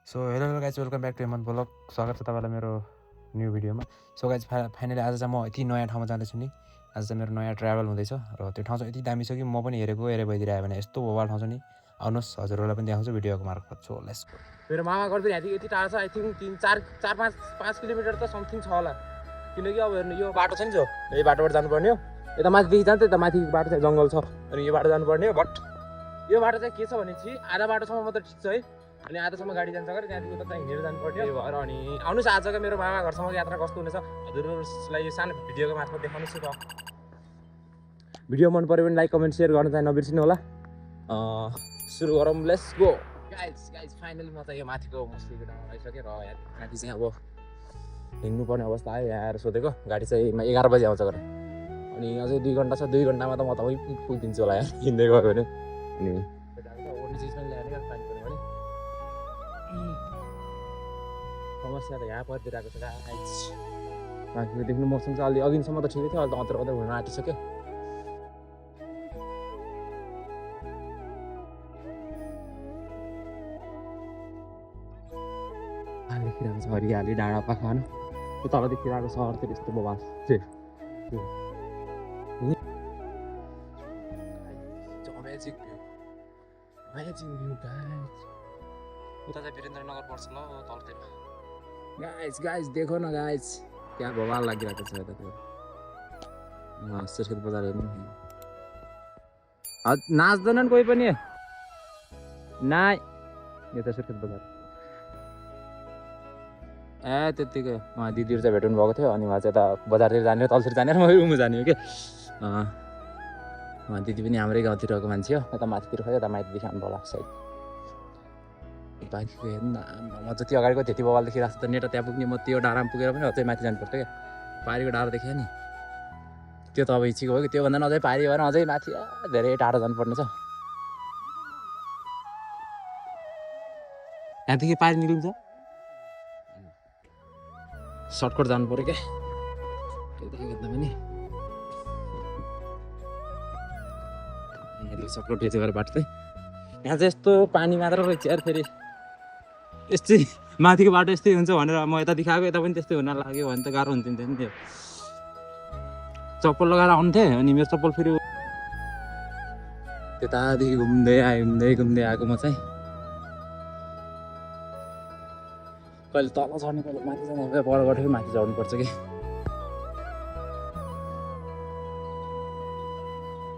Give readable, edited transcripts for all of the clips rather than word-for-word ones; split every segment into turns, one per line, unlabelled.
So hello guys welcome back to Hemant blog स्वागत छ तपाईँलाई मेरो न्यू भिडियोमा। सो गाइज फाइनली आज चाहिँ म यति नयाँ ठाउँमा जाँदैछु नि। आज चाहिँ मेरो नयाँ ट्राभल हुँदैछ र त्यो ठाउँ चाहिँ यति दामी छ कि म पनि हेरेको भइदिएर आयो भने यस्तो भोबाल ठाउँ छ नि। आउनुहोस् हजुरहरूलाई पनि देखाउँछु भिडियोको मार्फत। So let's go. मेरो मामा घर पनि यति टाढा छ। आई थिङ्क 5 किलोमिटर त समथिङ छ होला, किनकि अब हेर्नु यो बाटो छ नि जो यही बाटोबाट जानुपर्ने हो। यता माथिदेखि जान्छ, यता माथि बाटो चाहिँ जङ्गल छ अनि यो बाटो जानुपर्ने हो। बट यो बाटो चाहिँ के छ भने चाहिँ आधा बाटोसम्म मात्र ठिक छ है, अनि आधासम्म गाडी जान्छ गरे त्यहाँदेखि उता चाहिँ हिँडेर जानुपर्ने भएर। अनि आउनुहोस् आजको मेरो मामा घरसम्मको यात्रा कस्तो हुनेछ हजुरहरूलाई यो सानो भिडियोको मार्फत देखाउनुहोस् न। भिडियो मन पऱ्यो भने लाइक कमेन्ट सेयर गर्न चाहिँ नबिर्सिनु होला। सुरु गरौँ, लेट्स गो। गाइज फाइनली म चाहिँ यो माथिको मुस्लिको ठाउँमा आइसकेँ र माथि चाहिँ अब हिँड्नुपर्ने अवस्था आयो। यहाँ आएर सोधेको गाडी चाहिँ 11 बजी आउँछ गरे, अनि अझै 2 घन्टा छ। 2 घन्टामा त म त पुगिदिन्छु होला यहाँ हिँड्दै गयो भने। अनि ओर्ने चिज पनि ल्याएर पानी पऱ्यो भने समस्या त यहाँ परिदिरहेको छ गाइज। माथिको देख्नु मौसम चाहिँ अलि अघिसम्म त ठिकै थियो, अहिले त अत्र अत्र हुन आँटिसक्यो। देखिरहेको छ हरियाली डाँडा पाखा होइन, त्यो तल देखिरहेको सहर चाहिँ यस्तो बवाल उता चाहिँ वीरेन्द्रनगर पर्छ ल तलतिर। गाइज देखो न गाइज, क्या बवाल लागिरहेको छ यता। त्यो सुर्खेत बजार हेर्नु नाच्दैनन् कोही पनि नाइ। यो त सुर्खेत बजार त्यत्तिकै उहाँ दिदीहरू चाहिँ भेट्नु भएको थियो, अनि उहाँ चाहिँ यता बजारतिर जाने हो, तलतिर जाने हो, म रुममा जाने हो कि। उहाँ दिदी पनि हाम्रै गाउँतिरको मान्छे हो, यता माथितिर खै यता माथिदेखि आउनु होला सायद। बाइकको हेर्नु न, म जति अगाडिको त्यति बवाल देखिरहेको छ त। नेटा त्यहाँ पुग्ने, म त्यो डाँडामा पुगेर पनि अझै माथि जानुपर्छ क्या। पारीको डाँडा देखेँ नि, त्यो त अब इच्छीको हो कि त्योभन्दा पनि अझै पारी भएर अझै माथि धेरै टाढो जानुपर्ने छ। यहाँदेखि पारी निक्लिन्छ, सर्टकट जानु पऱ्यो क्या पनि। सर्टकट यति गरेर बाटो चाहिँ यहाँ चाहिँ यस्तो पानी मात्र रहेछ यार। फेरि यस्तै माथिको बाटो यस्तै हुन्छ भनेर म यता देखाएको, यता पनि त्यस्तै हुन लाग्यो भने त गाह्रो हुन्थ्यो नि त्यो। चप्पल लगाएर आउँथेँ, अनि मेरो चप्पल फेरि त्यतादेखि घुम्दै आएको म चाहिँ कहिले तल चढ्ने कहिले माथि चढ्ने पर गर्थ्यो, माथि चढ्नुपर्छ कि।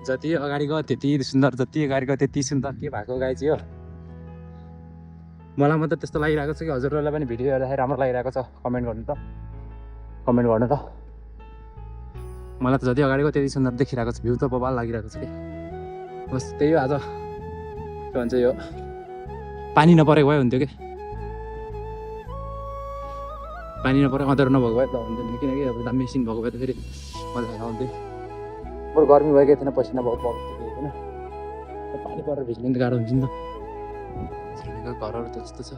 जति अगाडि गयो त्यति सुन्दर, जति अगाडि गयो त्यति सुन्दर के भएको गाई चाहिँ हो। मलाई मात्रै त्यस्तो लागिरहेको छ कि हजुरहरूलाई पनि भिडियो हेर्दाखेरि राम्रो लागिरहेको छ कमेन्ट गर्नु त। मलाई त जति अगाडि गयो त्यति सुन्दर देखिरहेको छ, भ्यू त बवाल लागिरहेको छ कि। बस त्यही हो, आज के भन्छ यो पानी नपरेको भए हुन्थ्यो कि, पानी नपरेको अँध्यारो नभएको भए त हुन्थ्यो, किनकि अब दामी सिन भएको भए त फेरि मजा आउँथ्यो। बरु गर्मी भएकै थिएन, पसिना बहुत भएको थिएन, पानी परेर भिज्नु त गाह्रो हुन्छ नि त। घरहरू त त्यस्तो छ।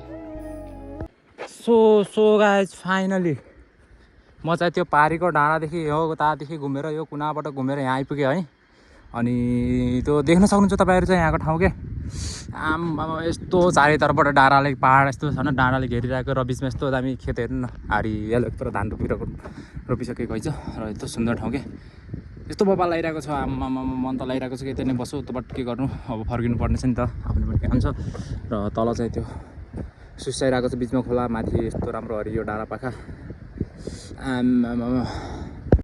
सो गाइज फाइनली म चाहिँ त्यो पारीको डाँडादेखि यो उतादेखि घुमेर यो कुनाबाट घुमेर यहाँ आइपुगेँ है। अनि त्यो देख्न सक्नुहुन्छ तपाईँहरू चाहिँ यहाँको ठाउँ के आम्मामा यस्तो चारैतर्फबाट डाँडाले पाहाड यस्तो छ न, डाँडाले घेरिरहेको र बिचमा यस्तो दामी खेत हेर्नु न, हरियाली यत्रो धान रोपिसकेको है र यस्तो सुन्दर ठाउँ के। यस्तो बवाल लागिरहेको छ, आम्मामा मन त लागिरहेको छ कि यतै नै बसौँ, त बट के गर्नु अब फर्किनु पर्ने छ नि त, आफ्नो पनि काम छ। र तल चाहिँ त्यो सुसाइरहेको छ बिचमा खोला, माथि यस्तो राम्रो हरियो डाँडा पाखा। आम्मामा